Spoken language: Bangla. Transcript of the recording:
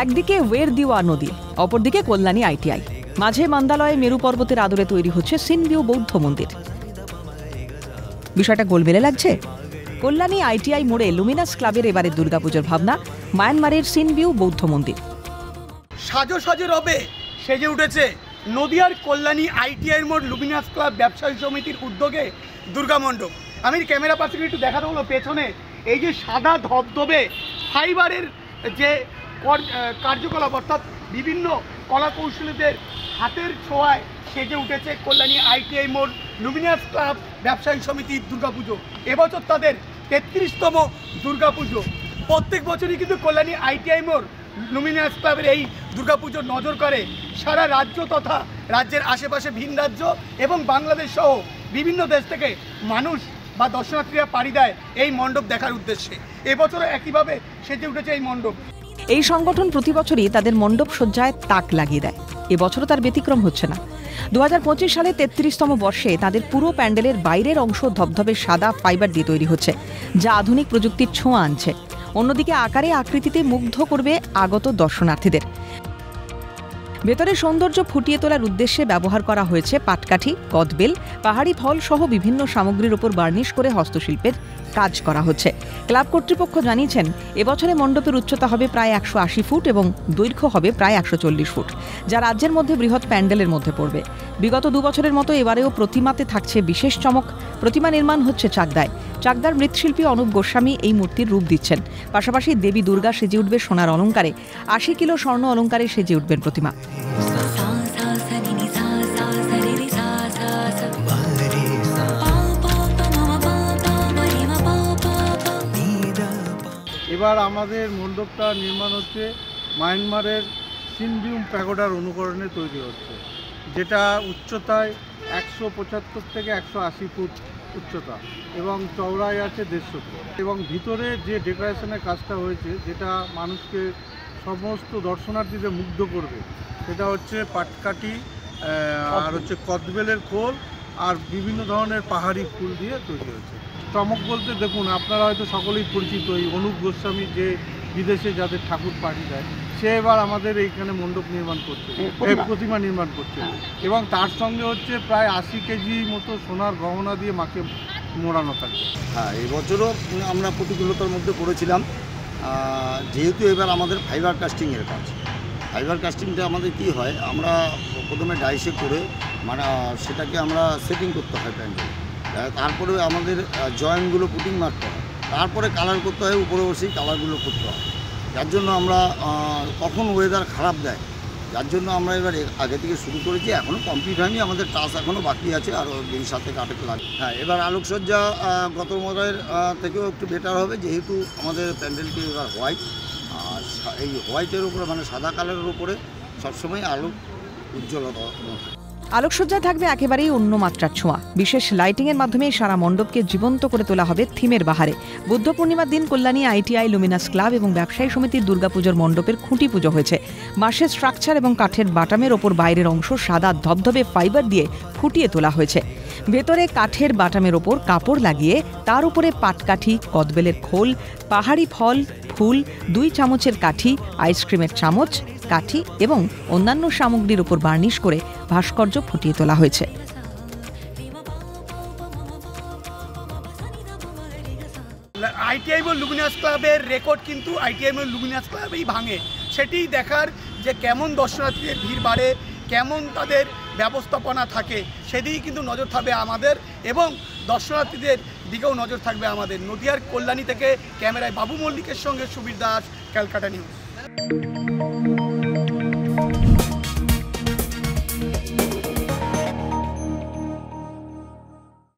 একদিকে ওয়েরদিওয়া নদী, অপরদিকে কল্যাণী আইটিআই, মাঝে মান্দালয়ে মেরু পর্বতের আদরে তৈরি হচ্ছে সিনভিউ বৌদ্ধ মন্দির। বিষয়টা গোলমেলে লাগছে। কল্যাণী আইটিআই মোড়ে লুমিনাস ক্লাবের এবারের দুর্গাপুজোর ভাবনা মায়ানমারের সিনভিউ বৌদ্ধ মন্দির। সাজো সাজো রবে সেজে উঠেছে নদিয়ার কল্যাণী আইটিআই মোড় লুমিনাস ক্লাব ব্যবসায়ী সমিতির উদ্যোগে দুর্গা মণ্ডপ। আমি ক্যামেরা পাশে একটু দেখাতে হলো, পেছনে এই যে সাদা ধবধবে ফাইবারের যে কার্যকলাপ, অর্থাৎ বিভিন্ন কলা কৌশলীদের হাতের ছোঁয়ায় সেজে উঠেছে কল্যাণী আইটিআই মোড় লুমিনাস ক্লাব ব্যবসায়ী সমিতির দুর্গাপুজো। এবছর তাদের ৩৩তম দুর্গাপুজো। প্রত্যেক বছরই কিন্তু কল্যাণী আইটিআই মোড় লুমিনাস ক্লাবের এই দুর্গাপুজোর নজর করে সারা রাজ্য তথা রাজ্যের আশেপাশে ভিন রাজ্য এবং বাংলাদেশ সহ বিভিন্ন দেশ থেকে মানুষ বা দর্শনার্থীরা পাড়ি দেয় এই মণ্ডপ দেখার উদ্দেশ্যে। এবছরও একইভাবে সেজে উঠেছে এই মণ্ডপ। এই সংগঠন প্রতি বছরই তাদের মণ্ডপ সজ্জায় তাক লাগিয়ে দেয়, এবছরও তার ব্যতিক্রম হচ্ছে না। 2025 সালে 33তম বর্ষে তাদের পুরো প্যান্ডেলের বাইরের অংশ ধবধবে সাদা ফাইবার দিয়ে তৈরি হচ্ছে, যা আধুনিক প্রযুক্তির ছোঁয়া আনছে। অন্যদিকে আকারে আকৃতিতে মুগ্ধ করবে আগত দর্শনার্থীদের। ভেতরে সৌন্দর্য ফুটিয়ে তোলার উদ্দেশ্যে ব্যবহার করা হয়েছে পাটকাঠি, কদবেল, পাহাড়ি ফল সহ বিভিন্ন সামগ্রীর উপর বার্নিশ করে হস্তশিল্পের কাজ করা হচ্ছে। ক্লাব কর্তৃপক্ষ জানিয়েছেন, এবছরে মণ্ডপের উচ্চতা হবে প্রায় 180 ফুট এবং দৈর্ঘ্য হবে প্রায় 140 ফুট, যা রাজ্যের মধ্যে বৃহৎ প্যান্ডেলের মধ্যে পড়বে। বিগত 2 বছরের মতো এবারেও প্রতিমাতে থাকছে বিশেষ চমক। প্রতিমা নির্মাণ হচ্ছে চাকদায়। চাকদার মৃৎশিল্পী অনুপ গোস্বামী এই মূর্তির রূপ দিচ্ছেন। পাশাপাশি দেবী দুর্গা সেজে উঠবে সোনার অলঙ্কারে, 80 কিলো স্বর্ণ অলঙ্কারে সেজে উঠবেন প্রতিমা। এবার আমাদের মণ্ডপটা নির্মাণ হচ্ছে মায়ানমারের সিনভিউ প্যাগোডার অনুকরণে তৈরি হচ্ছে, যেটা উচ্চতায় 175 থেকে 180 ফুট উচ্চতা এবং চওড়ায় আছে 150 ফুট। এবং ভিতরে যে ডেকোরেশনের কাজটা হয়েছে, যেটা মানুষকে সমস্ত দর্শনার্থীদের মুগ্ধ করবে, সেটা হচ্ছে পাটকাঠি আর হচ্ছে কদবেলের খোল আর বিভিন্ন ধরনের পাহাড়ি ফুল দিয়ে তৈরি হয়েছে। চমক বলতে দেখুন, আপনারা হয়তো সকলেই পরিচিত এই অনুপ গোস্বামী, যে বিদেশে যাদের ঠাকুর পাঠিয়ে দেয়, সে এবার আমাদের এইখানে মণ্ডপ নির্মাণ করছে, প্রতিমা নির্মাণ করছে। এবং তার সঙ্গে হচ্ছে প্রায় 80 কেজি মতো সোনার গহনা দিয়ে মাকে মোড়ানো থাকে। হ্যাঁ, এবছরও আমরা প্রতিকূলতার মধ্যে পড়েছিলাম, যেহেতু এবার আমাদের ফাইবার কাস্টিংয়ের কাজ। ফাইবার কাস্টিংটা আমাদের কি হয়, আমরা প্রথমে ডাইসে করে মানে সেটাকে আমরা সেটিং করতে হয় প্যান্ডেল, তারপরে আমাদের জয়েন্টগুলো পুটিং মারতে হয়, তারপরে কালার করতে হয়, উপরে বসেই কালারগুলো করতে হয়। যার জন্য আমরা কখন ওয়েদার খারাপ দেয়, যার জন্য আমরা এবার আগে থেকে শুরু করেছি। এখনও কমপ্লিট হয়নি, আমাদের টাচ এখনও বাকি আছে, আরও 7 থেকে 8 লাগবে। হ্যাঁ, এবার আলোকসজ্জা গত মডেলের থেকেও একটু বেটার হবে, যেহেতু আমাদের প্যান্ডেলটি এবার হোয়াইট। আর এই হোয়াইটের উপরে মানে সাদা কালারের উপরে সবসময় আলো উজ্জ্বলতা। আলোকসজ্জায় থাকবে একেবারেই অন্য মাত্রার ছোঁয়া। বিশেষ লাইটিংয়ের মাধ্যমে সারা মণ্ডপকে জীবন্ত করে তোলা হবে থিমের বাহারে। বুদ্ধ পূর্ণিমার দিন কল্যাণী আইটিআই লুমিনাস ক্লাব এবং ব্যবসায়ী সমিতির দুর্গাপুজোর মণ্ডপের খুঁটি পুজো হয়েছে। বাঁশের স্ট্রাকচার এবং কাঠের বাটামের ওপর বাইরের অংশ সাদা ধবধবে ফাইবার দিয়ে ফুটিয়ে তোলা হয়েছে। ভেতরে কাঠের বাটামের ওপর কাপড় লাগিয়ে তার উপরে পাটকাঠি, কদবেলের খোল, পাহাড়ি ফল, ফুল, 2 চামচের কাঠি, আইসক্রিমের চামচ, কাঠি এবং অন্যান্য সামগ্রীর উপর বার্নিশ করে ভাস্কর্য ফুটিয়ে তোলা হয়েছে। আইটিআই মোড় লুমিনাস ক্লাবের রেকর্ড কিন্তু আইটিআই মোড় লুমিনাস ক্লাবেই ভাঙে। সেটি দেখার যে কেমন দর্শনার্থীদের ভিড় বাড়ে, কেমন তাদের ব্যবস্থাপনা থাকে, সেদিকেই কিন্তু নজর থাকবে আমাদের এবং দর্শনার্থীদের দিকেও নজর থাকবে আমাদের। নদিয়ার কল্যাণী থেকে ক্যামেরায় বাবু মল্লিকের সঙ্গে সুবীর দাস, ক্যালকাটা নিউজ।